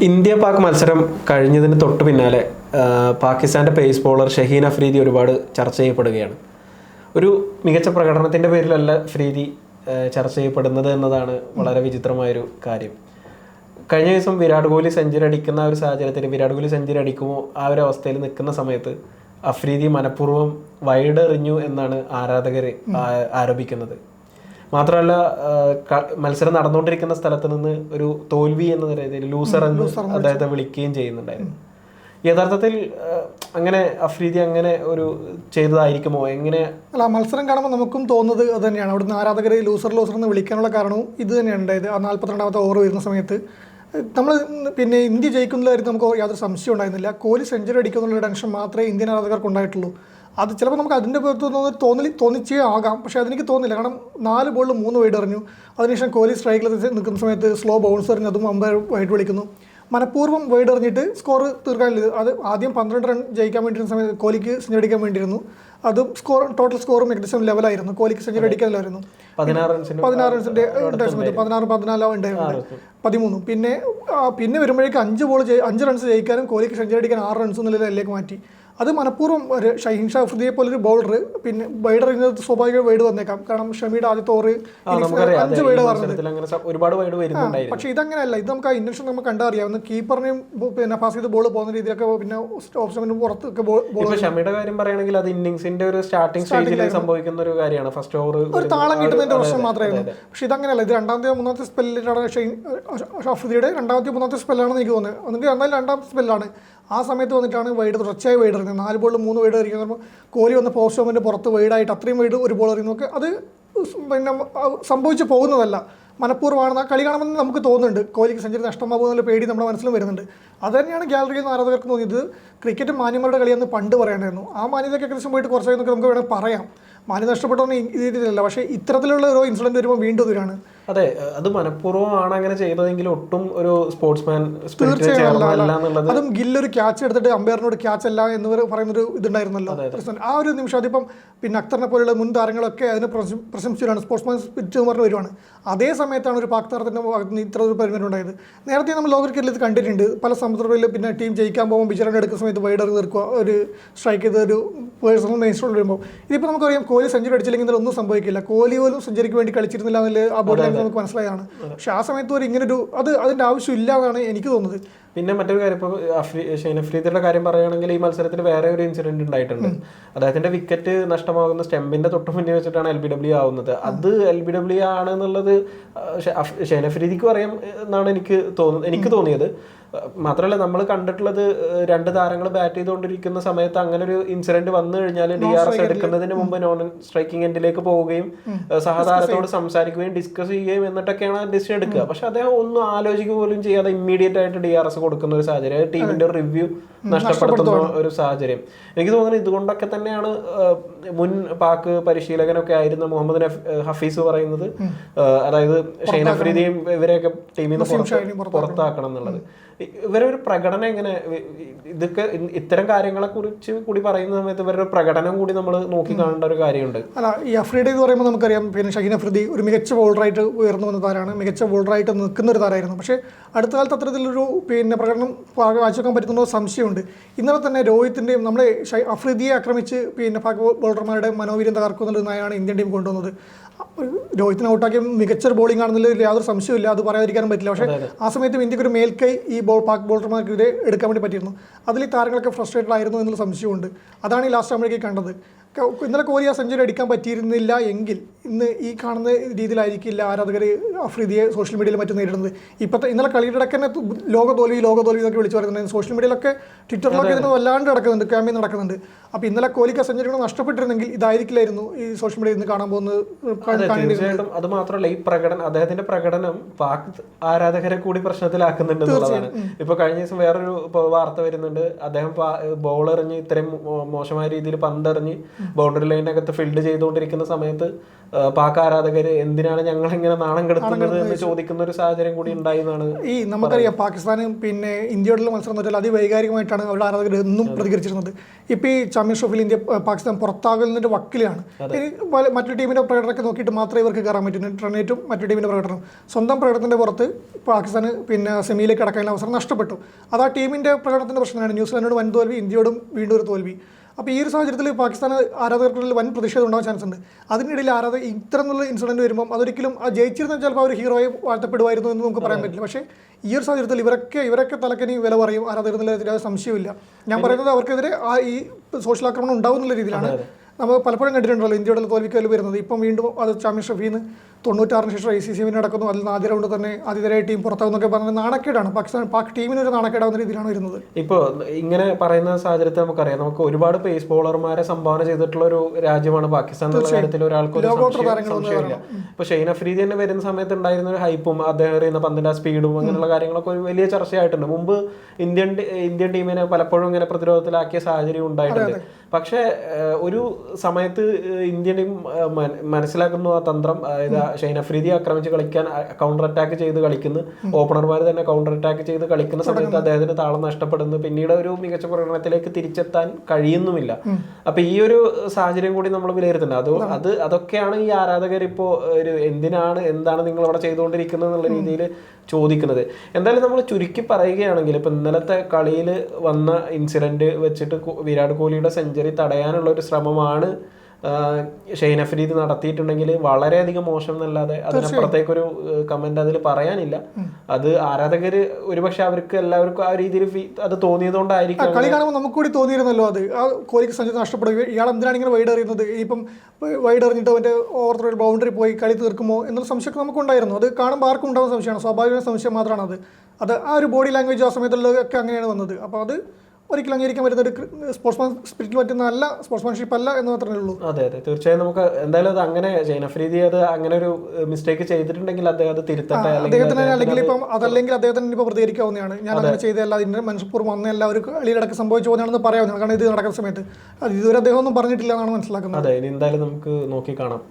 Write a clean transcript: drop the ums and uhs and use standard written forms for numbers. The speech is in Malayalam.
ഇന്ത്യ പാക് മത്സരം കഴിഞ്ഞതിന് തൊട്ട് പിന്നാലെ പാകിസ്ഥാൻ്റെ പേസ് ബോളർ ഷഹീൻ അഫ്രീദി ഒരുപാട് ചർച്ച ചെയ്യപ്പെടുകയാണ്. ഒരു മികച്ച പ്രകടനത്തിൻ്റെ പേരിലല്ല അഫ്രീദി ചർച്ച ചെയ്യപ്പെടുന്നത് എന്നതാണ് വളരെ വിചിത്രമായൊരു കാര്യം. കഴിഞ്ഞ ദിവസം വിരാട് കോഹ്ലി സെഞ്ചുറി അടിക്കുന്ന ഒരു സാഹചര്യത്തിൽ വിരാട് കോഹ്ലി സെഞ്ചുറി അടിക്കുമോ ആ ഒരു അവസ്ഥയിൽ നിൽക്കുന്ന സമയത്ത് അഫ്രീദി മനഃപൂർവ്വം വൈഡ് എറിഞ്ഞു എന്നാണ് ആരാധകർ ആരോപിക്കുന്നത്. മാത്രമല്ല മത്സരം നടന്നുകൊണ്ടിരിക്കുന്ന സ്ഥലത്ത് നിന്ന് ഒരു തോൽവി എന്ന രീതിയിൽ ലൂസർ എന്ന് അദ്ദേഹത്തെ വിളിക്കുകയും ചെയ്യുന്നുണ്ടായിരുന്നു. യഥാർത്ഥത്തിൽ അങ്ങനെ അഫ്രീദി അങ്ങനെ ഒരു ചെയ്തതായിരിക്കുമോ? എങ്ങനെ അല്ല, മത്സരം കാണുമ്പോൾ നമുക്കും തോന്നുന്നത് അത് തന്നെയാണ്. അവിടുന്ന് ആരാധകരെ ലൂസർ എന്ന് വിളിക്കാനുള്ള കാരണവും ഇത് തന്നെയാണ് ഉണ്ടായത്. ആ 42ാമത്തെ ഓവർ വരുന്ന സമയത്ത് നമ്മൾ പിന്നെ ഇന്ത്യ ജയിക്കുന്നതിലായിരുന്നു നമുക്ക് യാതൊരു സംശയം ഉണ്ടായിരുന്നില്ല. കോഹ്ലി സെഞ്ചുറി അടിക്കുന്നുള്ള ടെൻഷൻ മാത്രമേ ഇന്ത്യൻ ആരാധകർക്ക് ഉണ്ടായിട്ടുള്ളൂ. അത് ചിലപ്പോൾ നമുക്ക് അതിൻ്റെ പുറത്ത് തോന്നിച്ചേ ആകാം, പക്ഷേ അതെനിക്ക് തോന്നില്ല. കാരണം 4 ബോളിൽ 3 വൈഡ് എറിഞ്ഞു. അതിനുശേഷം കോഹ്ലി സ്ട്രൈക്കിൽ നിൽക്കുന്ന സമയത്ത് സ്ലോ ബൗൺസ് എറിഞ്ഞ് അതും അമ്പയർ വൈഡ് വിളിക്കുന്നു. മനഃപൂർവ്വം വൈഡ് എറിഞ്ഞിട്ട് സ്കോർ തീർക്കാനില്ല. അത് ആദ്യം 12 റൺ ജയിക്കാൻ വേണ്ടിയിരുന്ന സമയത്ത് കോഹ്ലിക്ക് സെഞ്ചുറി അടിക്കാൻ വേണ്ടിയിരുന്നു. അതും ടോട്ടൽ സ്കോറും ഏകദേശം ലെവലായിരുന്നു. കോഹ്ലിക്ക് സെഞ്ചുറി അടിക്കാനില്ലായിരുന്നു. 16 റൺസിൻ്റെ സമയത്ത് 16-14 ഉണ്ടായിരുന്നു, 13. പിന്നെ വരുമ്പോഴേക്ക് 5 റൺസ് ജയിക്കാനും കോഹ്ലിക്ക് സെഞ്ചുറി അടിക്കാൻ 6 റൺസ് എന്നുള്ള ലെവലിലേക്ക് മാറ്റി. അത് മനഃപൂർവ്വം ഷഹീൻ ഷാ അഫ്രീദിയെ പോലൊരു ബൗളർ പിന്നെ വൈഡ് എറിയുന്നത് സ്വാഭാവിക വൈഡ് വന്നേക്കാം. കാരണം ഷമിയുടെ ആദ്യത്തെ ഓവർ 5 വൈഡ് പറഞ്ഞത്. പക്ഷേ ഇതങ്ങനെയല്ല. ഇത് നമുക്ക് ആ ഇന്റൻഷൻ നമുക്ക് കണ്ടറിയാവുന്ന കീപ്പറിനെയും പിന്നെ പാസ് ചെയ്ത് ബോൾ പോകുന്ന രീതിയിലൊക്കെ പിന്നെ ഓപ്ഷന് പുറത്തൊക്കെ ബോൾ. ഷമിയുടെ കാര്യം പറയുകയാണെങ്കിൽ അത് ഇന്നിംഗ്സിന്റെ ഒരു സ്റ്റാർട്ടിംഗ് സ്റ്റേജിൽ സംഭവിക്കുന്ന ഒരു കാര്യമാണ്. ഫസ്റ്റ് ഓവർ ഒരു താളം കിട്ടുന്നതിന്റെ പ്രശ്നം മാത്രമായിരുന്നു. പക്ഷേ ഇതങ്ങനെയല്ല. ഇത് 2ാമത്തെ 3ാമത്തെ സ്പെല്ലിലാണ് ഷഹീൻ അഫ്രീദിയുടെ 2ാമത്തെ 3ാമത്തെ സ്പെല്ലാണെന്ന് എനിക്ക് തോന്നുന്നത്. ഒന്നെങ്കിൽ എന്നാലും 2ാമത്തെ സ്പെല്ലാണ്. ആ സമയത്ത് വന്നിട്ടാണ് വൈഡ് തുടർച്ചയായി വൈഡ് എറിയുന്നത്. 4 ബോളിൽ 3 വൈഡ് എറിയുമ്പോൾ കോഹ്ലി വന്ന് പോസ്റ്റ് ഓവറിൻ്റെ പുറത്ത് വൈഡായിട്ട് അത്രയും വൈഡ് ഒരു ബോൾ എറിയുന്നതൊക്കെ അത് പിന്നെ സംഭവിച്ചു പോകുന്നതല്ല, മനഃപൂർവ്വമാണെന്ന് ആ കളി കാണുമ്പോൾ നമുക്ക് തോന്നുന്നുണ്ട്. കോഹ്ലിക്ക് സെഞ്ചുറി നഷ്ടമാകുമെന്നുള്ള പേടി നമ്മുടെ മനസ്സിലും വരുന്നുണ്ട്. അത് തന്നെയാണ് ഗാലറിയിൽ നിന്ന് ആരാധകർക്ക് തോന്നിയത്. ക്രിക്കറ്റ് മാന്യന്മാരുടെ കളിയെന്ന് പണ്ട് പറയേണ്ടായിരുന്നു. ആ മാന്യതയ്ക്ക് ഏകദേശം പോയിട്ട് കുറച്ചായി നമുക്ക് വേണമെങ്കിൽ പറയാം. മാന്യത നഷ്ടപ്പെട്ടൊന്നും ഈ രീതിയിലല്ല. പക്ഷേ ഇത്തരത്തിലുള്ള ഓരോ ഇൻസിഡൻറ്റ് വരുമ്പോൾ വീണ്ടും ഇതിലാണ്. അതെ, അത് മനഃപൂർവ്വമാണ് അങ്ങനെ ചെയ്തതെങ്കിൽ ഒട്ടും ഒരു സ്പോർട്സ്മാൻ അതും ഗില്ലൊരു ക്യാച്ച് എടുത്തിട്ട് അമ്പയറിനോട് ക്യാച്ച് അല്ല എന്ന് പറയുന്നൊരു ഇതുണ്ടായിരുന്നല്ലോ. ആ ഒരു നിമിഷം അതിപ്പം പിന്നെ അക്തറിനെ പോലുള്ള മുൻ താരങ്ങളൊക്കെ അതിനെ പ്രശംസിച്ചിട്ടാണ് സ്പോർട്സ്മാൻ സ്പിരിറ്റ് എന്ന് പറഞ്ഞ് വരുവാണ്. അതേ സമയത്താണ് ഒരു പാക് താരത്തിൻ്റെ ഭാഗത്ത് നിന്ന് ഇത്ര ഒരു പരിമിതി ഉണ്ടായത്. നേരത്തെ നമ്മൾ ലോക ക്രിക്കറ്റിൽ ഇത് കണ്ടിട്ടുണ്ട്. പല സന്ദർഭങ്ങളിൽ പിന്നെ ടീം ജയിക്കാൻ പോകുമ്പോൾ ബിജറൻ എടുക്കുന്ന സമയത്ത് വൈഡ് എറിഞ്ഞ് തീർക്കുക, ഒരു സ്ട്രൈക്ക് ചെയ്ത് ഒരു പേഴ്സണൽ മെയിൻ സ്റ്റോൺ വരുമ്പോൾ. ഇതിപ്പോൾ നമുക്കറിയാം കോഹ്ലി സെഞ്ചുറി അടിച്ചില്ലെങ്കിൽ ഒന്നും സംഭവിക്കില്ല. കോഹ്ലി പോലും സെഞ്ചുറിക്ക് വേണ്ടി കളിച്ചിരുന്നില്ല എന്നതിൽ ആ ബോർഡ് നമുക്ക് മനസ്സിലായതാണ്. പക്ഷെ ആ സമയത്ത് ഒരു ഇങ്ങനൊരു അതിൻ്റെ ആവശ്യമില്ല എന്നാണ് എനിക്ക് തോന്നുന്നത്. പിന്നെ മറ്റൊരു കാര്യം, ഇപ്പോൾ ഷഹീൻ അഫ്രീദിയുടെ കാര്യം പറയുകയാണെങ്കിൽ ഈ മത്സരത്തിൽ വേറെ ഒരു ഇൻസിഡന്റ് ഉണ്ടായിട്ടുണ്ട്. അദ്ദേഹത്തിന്റെ വിക്കറ്റ് നഷ്ടമാകുന്ന സ്റ്റെമ്പിന്റെ തൊട്ട് മുന്നേ വെച്ചിട്ടാണ് LBW ആവുന്നത്. അത് LBW ആണെന്നുള്ളത് ഷഹീൻ അഫ്രീദിക്കും അറിയാം എന്നാണ് എനിക്ക് തോന്നിയത്. മാത്രമല്ല നമ്മൾ കണ്ടിട്ടുള്ളത് 2 താരങ്ങൾ ബാറ്റ് ചെയ്തുകൊണ്ടിരിക്കുന്ന സമയത്ത് അങ്ങനെ ഒരു ഇൻസിഡന്റ് വന്നു കഴിഞ്ഞാൽ DRS എടുക്കുന്നതിന് മുമ്പ് നോൺ സ്ട്രൈക്കിംഗ് എൻഡിലേക്ക് പോവുകയും സഹതാരത്തോട് സംസാരിക്കുകയും ഡിസ്കസ് ചെയ്യുകയും എന്നിട്ടൊക്കെയാണ് ഡിസിഷൻ എടുക്കുക. പക്ഷെ അദ്ദേഹം ഒന്നും ആലോചിക്കുക പോലും ചെയ്യാതെ ഇമ്മീഡിയറ്റ് ആയിട്ട് DRS കൊടുക്കുന്ന ഒരു സാഹചര്യം, ടീമിന്റെ റിവ്യൂ നഷ്ടപ്പെടുത്തുന്ന ഒരു സാഹചര്യം. എനിക്ക് തോന്നുന്നത് ഇതുകൊണ്ടൊക്കെ തന്നെയാണ് മുൻ പാക് പരിശീലകനൊക്കെ ആയിരുന്ന മുഹമ്മദ് ഹഫീസ് പറയുന്നത്, അതായത് ഷഹീൻ അഫ്രീദിയും ഇവരെയൊക്കെ ടീമിൽ നിന്ന് പുറത്താക്കണം എന്നുള്ളത്. ഇവരൊരു പ്രകടനം എങ്ങനെ, ഇതൊക്കെ ഇത്തരം കാര്യങ്ങളെ കുറിച്ച് കൂടി പറയുന്ന സമയത്ത് ഇവരുടെ പ്രകടനം കൂടി നമ്മൾ നോക്കി കാണേണ്ട ഒരു കാര്യമുണ്ട്. അല്ല, ഈ അഫ്രീദി എന്ന് പറയുമ്പോൾ നമുക്കറിയാം പിന്നെ ഷഹീൻ അഫ്രീദി ഒരു മികച്ച ബോളറായിട്ട് ഉയർന്നു വന്ന താരമാണ്, മികച്ച ബോളറായിട്ട് നിൽക്കുന്ന ഒരു താരമായിരുന്നു. പക്ഷേ അടുത്ത കാലത്ത് അത്തരത്തിലൊരു പിന്നെ പ്രകടനം കാഴ്ചവെക്കാൻ പറ്റുന്നോ സംശയമുണ്ട്. ഇന്നലെ തന്നെ രോഹിത്തിൻ്റെയും നമ്മുടെ അഫ്രീദിയെ ആക്രമിച്ച് പിന്നെ പാക് ബോളർമാരുടെ മനോവീര്യം തകർക്കുന്നുള്ള നയമാണ് ഇന്ത്യൻ ടീം കൊണ്ടുവന്നത്. രോഹിത്തിനെ ഔട്ടാക്കിയ മികച്ച ബോളിംഗ് ആണെന്നുള്ളതിൽ യാതൊരു സംശയമില്ല, അത് പറയാതിരിക്കാനും പറ്റില്ല. പക്ഷേ ആ സമയത്തും ഇന്ത്യക്ക് ഒരു മേൽക്കൈ ഈ പാക് ബോളർമാർക്കെതിരെ എടുക്കാൻ വേണ്ടി പറ്റിയിരുന്നു. അതിൽ ഈ താരങ്ങളൊക്കെ ഫ്രസ്ട്രേറ്റഡ് ആയിരുന്നു എന്നുള്ള സംശയമുണ്ട്. അതാണ് ഈ ലാസ്റ്റ് ആകുമ്പോഴേക്ക് കണ്ടത്. ഇന്നലെ കോഹ്ലി ആ സെഞ്ചുറി അടിക്കാൻ പറ്റിയിരുന്നില്ല എങ്കിൽ ഇന്ന് ഈ കാണുന്ന രീതിയിലായിരിക്കില്ല ആരാധകർ അഫ്രീദിയെ സോഷ്യൽ മീഡിയയിൽ മറ്റും നേരിടുന്നത്. ഇന്നലെ കളിയുടെ ഇടയ്ക്ക് തന്നെ ലോക തോൽവി എന്നൊക്കെ വിളിച്ചു പറയുന്നത് സോഷ്യൽ മീഡിയയിലൊക്കെ ട്വിറ്ററിലൊക്കെ ഇതിന് വല്ലാണ്ട് നടക്കുന്നുണ്ട്, ക്യാമ്പയിൻ നടക്കുന്നുണ്ട്. അപ്പോൾ ഇന്നലെ കോഹ്ലിക്ക് ആ സെഞ്ചുറി നഷ്ടപ്പെട്ടിരുന്നെങ്കിൽ ഇതായിരിക്കില്ലായിരുന്നു ഈ സോഷ്യൽ മീഡിയയിൽ നിന്ന് കാണാൻ പോകുന്നത്. തീർച്ചയായിട്ടും. അത് മാത്രമല്ല ഈ അദ്ദേഹത്തിന്റെ പ്രകടനം പാക് ആരാധകരെ കൂടി പ്രശ്നത്തിലാക്കുന്നുണ്ട് എന്നുള്ളതാണ്. ഇപ്പൊ കഴിഞ്ഞ ദിവസം വേറൊരു വാർത്ത വരുന്നുണ്ട്, അദ്ദേഹം ബോൾ എറിഞ്ഞ് ഇത്രയും മോശമായ രീതിയിൽ പന്തെറിഞ്ഞ് ബൗണ്ടറി ലൈനകത്ത് ഫീൽഡ് ചെയ്തുകൊണ്ടിരിക്കുന്ന സമയത്ത് പാക് ആരാധകര് എന്തിനാണ് ഞങ്ങൾ ഇങ്ങനെ നാണം കെടുത്തുന്നത് എന്ന് ചോദിക്കുന്ന ഒരു സാഹചര്യം കൂടി ഉണ്ടായി എന്നാണ്. ഈ നമുക്കറിയാം പാകിസ്ഥാനും പിന്നെ ഇന്ത്യയോടുള്ള മത്സരം എന്ന് വെച്ചാൽ അതിവൈകാരികമായിട്ടാണ് അവരുടെ ആരാധകർ എന്നും പ്രതികരിച്ചിരുന്നത്. ഇപ്പോൾ ഈ ചാമ്പ്യൻസ് ട്രോഫിയിൽ ഇന്ത്യ പാകിസ്ഥാൻ പുറത്താകുന്നതിന്റെ വക്കിലാണ്. ഇനി മറ്റൊരു ടീമിന്റെ പ്രകടനമൊക്കെ നോക്കിയിട്ട് മാത്രമേ ഇവർക്ക് കയറാൻ പറ്റൂ. റണ്ണേറ്റും മറ്റു ടീമിന്റെ പ്രകടനം സ്വന്തം പ്രകടനത്തിന്റെ പുറത്ത് പാകിസ്ഥാന് പിന്നെ സെമിയിലേക്ക് കടക്കാനുള്ള അവസരം നഷ്ടപ്പെട്ടു. അത് ആ ടീമിന്റെ പ്രകടനത്തിന്റെ പ്രശ്നമാണ്. ന്യൂസിലാൻഡോട് വൻ തോൽവി, ഇന്ത്യയോടും വീണ്ടും ഒരു തോൽവി. അപ്പോൾ ഈ ഒരു സാഹചര്യത്തിൽ പാകിസ്ഥാൻ ആരാധകർക്കുള്ളിൽ വൻ പ്രതിഷേധം ഉണ്ടാകാൻ ചാൻസ് ഉണ്ട്. അതിനിടയിൽ ഇത്തരമുള്ള ഇൻസിഡന്റ് വരുമ്പോൾ അതൊരിക്കലും ജയിച്ചിരുന്ന ചിലപ്പോൾ ഒരു ഹീറോയെ വാഴ്ത്തപ്പെടുമായിരുന്നു എന്ന് നമുക്ക് പറയാൻ പറ്റില്ല. പക്ഷേ ഈ ഒരു സാഹചര്യത്തിൽ ഇവരൊക്കെ തലക്കനി വില പറയും ആരാധകർ, സംശയമില്ല. ഞാൻ പറയുന്നത് അവർക്കെതിരെ ഈ സോഷ്യൽ ആക്രമണം ഉണ്ടാവും എന്നുള്ള രീതിയിലാണ്. നമ്മൾ പലപ്പോഴും കണ്ടിട്ടുണ്ടല്ലോ ഇന്ത്യയുടെ തോൽവിക്കൽ വരുന്നത്. ഇപ്പം വീണ്ടും അത് ചാമ്പ്യൻസ് ട്രോഫിയിൽ നിന്ന് 96 ശേഷം ICC നടക്കുന്നു. അതിൽ ആദ്യ റൗണ്ട് തന്നെ ആദ്യതരായ ടീം പുറത്താകുന്നൊക്കെ പറഞ്ഞാൽ നാണക്കേടാണ്. പാക് ടീമിന് ഒരു നാണക്കേടാവുന്ന രീതിയിലാണ് വരുന്നത്. ഇപ്പോൾ ഇങ്ങനെ പറയുന്ന സാഹചര്യത്തിൽ നമുക്കറിയാം, നമുക്ക് ഒരുപാട് പേസ് ബോളർമാരെ സംഭാവന ചെയ്തിട്ടുള്ള ഒരു രാജ്യമാണ് പാകിസ്ഥാൻ എന്നുള്ള കാര്യത്തിൽ ഒരാൾക്കും സംശയമില്ല. ഇപ്പൊ ഷെയ്ൻ അഫ്രീദി തന്നെ വരുന്ന സമയത്ത് ഉണ്ടായിരുന്ന ഒരു ഹൈപ്പും അദ്ദേഹം എറിയുന്ന പന്തിന്റെ സ്പീഡും അങ്ങനെയുള്ള കാര്യങ്ങളൊക്കെ ഒരു വലിയ ചർച്ചയായിട്ടുണ്ട്. മുമ്പ് ഇന്ത്യൻ ടീമിനെ പലപ്പോഴും ഇങ്ങനെ പ്രതിരോധത്തിലാക്കിയ സാഹചര്യം ഉണ്ടായിട്ടുണ്ട്. പക്ഷേ ഒരു സമയത്ത് ഇന്ത്യൻ ടീം മനസ്സിലാക്കുന്നു ആ തന്ത്രം. അതായത് ഷെയ്ൻ അഫ്രീദി ആക്രമിച്ച് കളിക്കാൻ കൗണ്ടർ അറ്റാക്ക് ചെയ്ത് കളിക്കുന്നു, ഓപ്പണർമാർ തന്നെ കൗണ്ടർ അറ്റാക്ക് ചെയ്ത് കളിക്കുന്ന സമയത്ത് അദ്ദേഹത്തിന് താളം നഷ്ടപ്പെടുന്നു, പിന്നീട് ഒരു മികച്ച പ്രകടനത്തിലേക്ക് തിരിച്ചെത്താൻ കഴിയുന്നുമില്ല. അപ്പൊ ഈ ഒരു സാഹചര്യം കൂടി നമ്മൾ വിലയിരുത്തുന്നത്. അതൊക്കെയാണ് ഈ ആരാധകർ ഇപ്പോ എന്താണ് നിങ്ങൾ അവിടെ ചെയ്തുകൊണ്ടിരിക്കുന്നത് എന്നുള്ള രീതിയിൽ ചോദിക്കുന്നത്. എന്തായാലും നമ്മൾ ചുരുക്കി പറയുകയാണെങ്കിൽ ഇപ്പൊ ഇന്നലത്തെ കളിയിൽ വന്ന ഇൻസിഡന്റ് വെച്ചിട്ട് വിരാട് കോഹ്ലിയുടെ സെഞ്ചുറി തടയാനുള്ള ഒരു ശ്രമമാണ് ഷെയ്ൻ അഫ്രീദി നടത്തിയിട്ടുണ്ടെങ്കിൽ വളരെയധികം മോശം എന്നല്ലാതെ അതിനപ്പുറത്തേക്കൊരു കമന്റ് അതിൽ പറയാനില്ല. അത് ആരാധകര് ഒരുപക്ഷെ അവർക്ക് എല്ലാവർക്കും ആ രീതിയിൽ അത് തോന്നിയതുകൊണ്ടായിരിക്കും. കളി കാണുമ്പോൾ നമുക്ക് കൂടി തോന്നിയിരുന്നല്ലോ അത് ആ കോഹ്ലിക്ക് സെഞ്ചുറി നഷ്ടപ്പെടുക, ഇയാൾ എന്തിനാണ് ഇങ്ങനെ വൈഡ് എറിയുന്നത്, ഇപ്പം വൈഡ് എറിഞ്ഞിട്ട് അവൻ്റെ ഓവർ ബൗണ്ടറി പോയി കളി തീർക്കുമോ എന്നുള്ള സംശയമൊക്കെ നമുക്കുണ്ടായിരുന്നു. അത് കാണുമ്പോൾ ആർക്കും ഉണ്ടാകുന്ന സംശയമാണ്, സ്വാഭാവിക സംശയം മാത്രമാണ് അത് ആ ഒരു ബോഡി ലാംഗ്വേജ് ആ സമയത്തുള്ളതൊക്കെ അങ്ങനെയാണ് വന്നത്. അപ്പോൾ അത് ഒരിക്കലും അംഗീകരിക്കാൻ പറ്റുന്ന ഒരു സ്പോർട്സ്മാൻ സ്പിരിറ്റിൽ പറ്റുന്ന അല്ല, സ്പോർട്സ്മാൻഷിപ്പ് അല്ല എന്ന് മാത്രമേ ഉള്ളൂ. അതെ തീർച്ചയായും നമുക്ക് എന്തായാലും അത് അങ്ങനെ ഷെയ്ൻ അഫ്രീദി അത് അങ്ങനെ ഒരു മിസ്റ്റേക്ക് ചെയ്തിട്ടുണ്ടെങ്കിൽ അദ്ദേഹം അത് തിരുത്തട്ടെ. അദ്ദേഹത്തിന് അല്ലെങ്കിൽ ഇപ്പം അതല്ലെങ്കിൽ അദ്ദേഹത്തിന് ഇപ്പോൾ പ്രതികരിക്കാവുന്നതാണ്. ഞാൻ അങ്ങനെ ചെയ്തതല്ല, അതിൻ്റെ മനഃപൂർവ്വം വന്നല്ല, ഒരു കളിയിലടക്കം സംഭവിച്ചു പോകുന്നതാണെന്ന് പറയാവുന്നതാണ്. കാരണം ഇത് നടക്കുന്ന സമയത്ത് അത് ഇതുവരെ അദ്ദേഹം ഒന്നും പറഞ്ഞിട്ടില്ല എന്നാണ് മനസ്സിലാക്കുന്നത്. അതെ, ഇനി എന്തായാലും നമുക്ക് നോക്കി കാണാം.